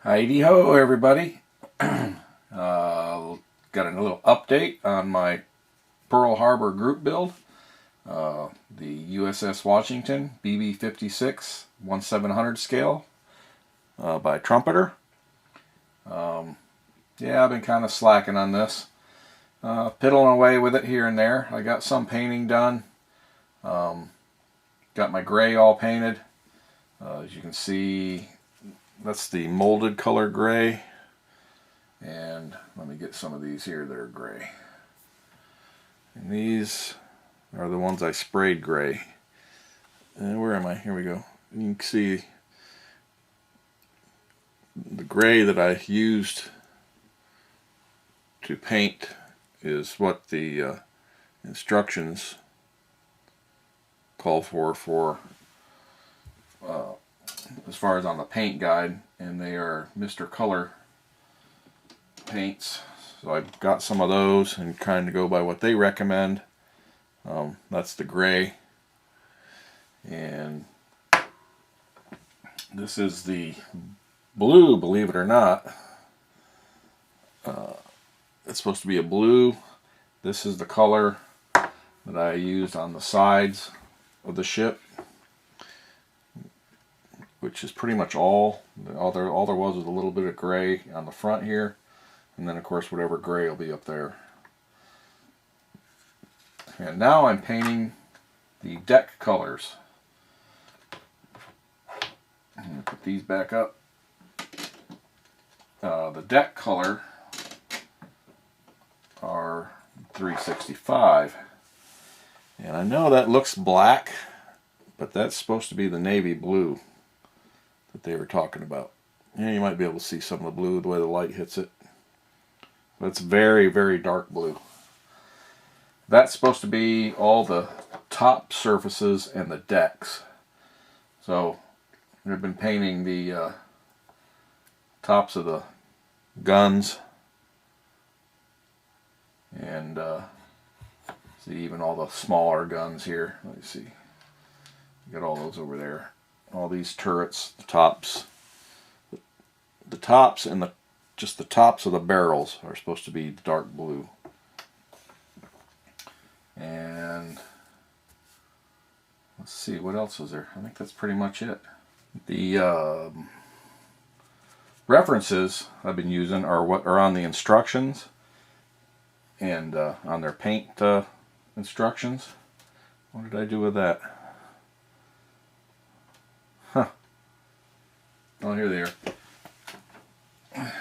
Heidi ho, everybody. Got a little update on my Pearl Harbor group build. The USS Washington BB-56 1/700 scale by Trumpeter. Yeah, I've been kind of slacking on this. Piddling away with it here and there. I got some painting done. Got my gray all painted. As you can see, that's the molded color gray. And let me get some of these here that are gray. And these are the ones I sprayed gray. And where am I? Here we go. You can see the gray that I used to paint is what the instructions call for as far as on the paint guide, and they are Mr. Color paints. So I've got some of those and kind of go by what they recommend. That's the gray, and this is the blue, believe it or not. It's supposed to be a blue. This is the color that I used on the sides of the ship, which is pretty much all there was a little bit of gray on the front here, and then of course whatever gray will be up there. And now I'm painting the deck colors. I'm going to put these back up. The deck color are 365, and I know that looks black, but that's supposed to be the navy blue that they were talking about. Yeah, you might be able to see some of the blue the way the light hits it, but it's very, very dark blue. That's supposed to be all the top surfaces and the decks. So I've been painting the tops of the guns, and see even all the smaller guns here. Let me see. Got all those over there. All these turrets, the tops and just the tops of the barrels are supposed to be dark blue. And let's see, what else is there? I think that's pretty much it. The references I've been using are what are on the instructions and on their paint instructions. What did I do with that? Huh. Oh, here they are.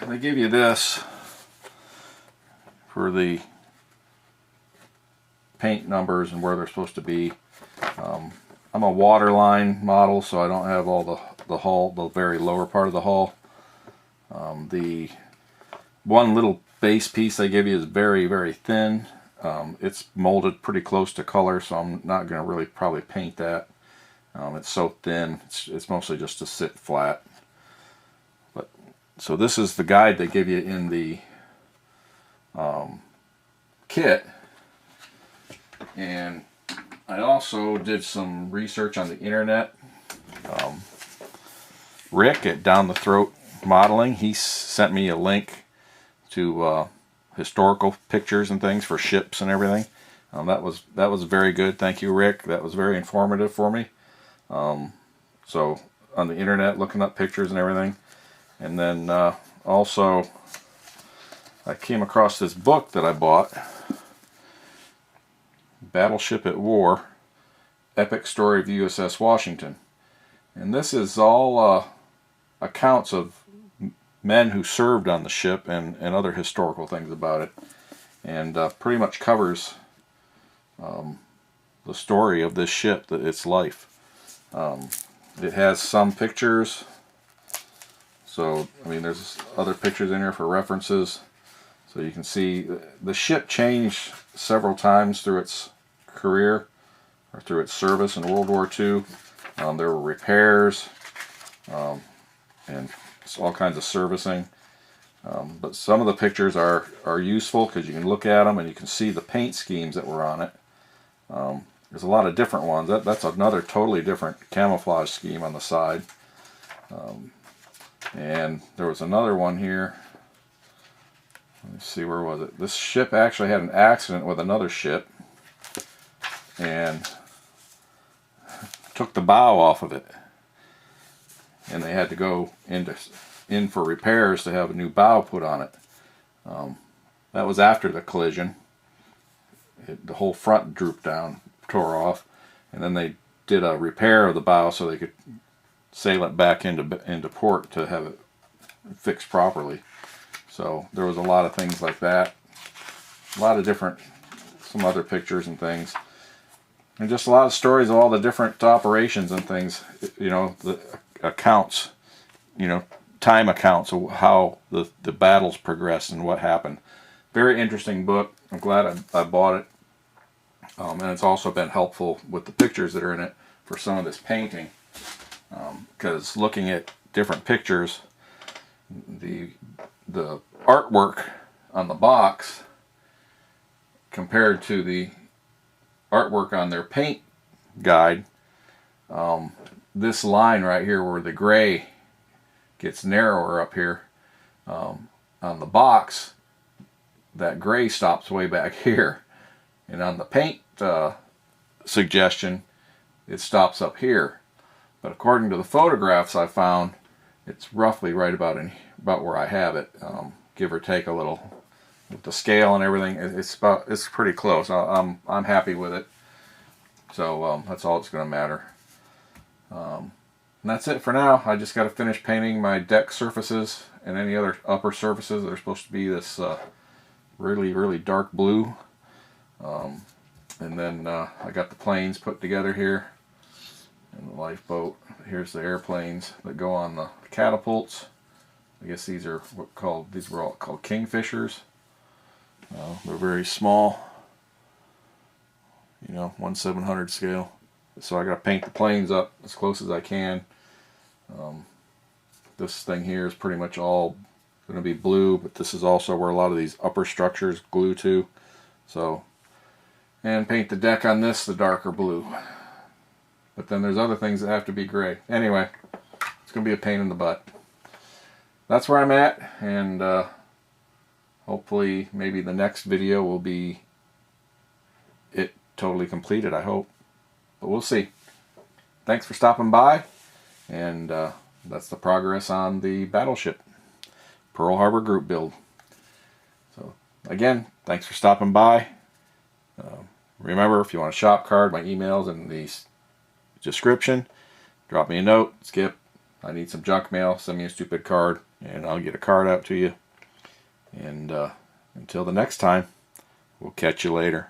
They give you this for the paint numbers and where they're supposed to be. I'm a waterline model, so I don't have all the hull, the very lower part of the hull. The one little base piece they give you is very, very thin. It's molded pretty close to color, so I'm not going to really probably paint that. It's so thin, it's mostly just to sit flat. But so this is the guide they give you in the kit. And I also did some research on the internet. Rick at Down the Throat Modeling, he sent me a link to historical pictures and things for ships and everything. That was very good. Thank you, Rick. That was very informative for me. So on the internet, looking up pictures and everything. And then also I came across this book that I bought, Battleship at War, Epic Story of USS Washington. And this is all accounts of men who served on the ship and other historical things about it. And pretty much covers the story of this ship, its life. It has some pictures. So, I mean, there's other pictures in here for references. So you can see the ship changed several times through its career, or through its service in World War II. There were repairs, and all kinds of servicing. But some of the pictures are useful because you can look at them and you can see the paint schemes that were on it. There's a lot of different ones. That's another totally different camouflage scheme on the side. And there was another one here. Let me see, where was it? This ship actually had an accident with another ship and took the bow off of it. And they had to go in for repairs to have a new bow put on it. That was after the collision. The whole front drooped down, tore off, and then they did a repair of the bow so they could sail it back into port to have it fixed properly. So there was a lot of things like that, a lot of different, some other pictures and things, and just a lot of stories of all the different operations and things, you know, the accounts, you know, time accounts of how the battles progressed and what happened. Very interesting book. I'm glad I bought it. And it's also been helpful with the pictures that are in it for some of this painting. Because looking at different pictures, the artwork on the box compared to the artwork on their paint guide, this line right here where the gray gets narrower up here, on the box, that gray stops way back here, and on the paint suggestion it stops up here. But according to the photographs I found, it's roughly right about where I have it, give or take a little. With the scale and everything, it's pretty close. I'm happy with it. So that's all that's going to matter. And that's it for now. I just got to finish painting my deck surfaces and any other upper surfaces that are supposed to be this really dark blue. And then I got the planes put together here, and the lifeboat. Here's the airplanes that go on the catapults. I guess these are these were all called Kingfishers. They're very small, you know, 1/700 scale. So I got to paint the planes up as close as I can. This thing here is pretty much all going to be blue, but this is also where a lot of these upper structures glue to. So, and paint the deck on this the darker blue. But then there's other things that have to be gray. Anyway, it's going to be a pain in the butt. That's where I'm at, and hopefully maybe the next video will be it totally completed, I hope. But we'll see. Thanks for stopping by, and that's the progress on the battleship Pearl Harbor group build. So again, thanks for stopping by. Remember, if you want a shop card, my email's in the description. Drop me a note. Skip, I need some junk mail. Send me a stupid card, and I'll get a card out to you. And until the next time, we'll catch you later.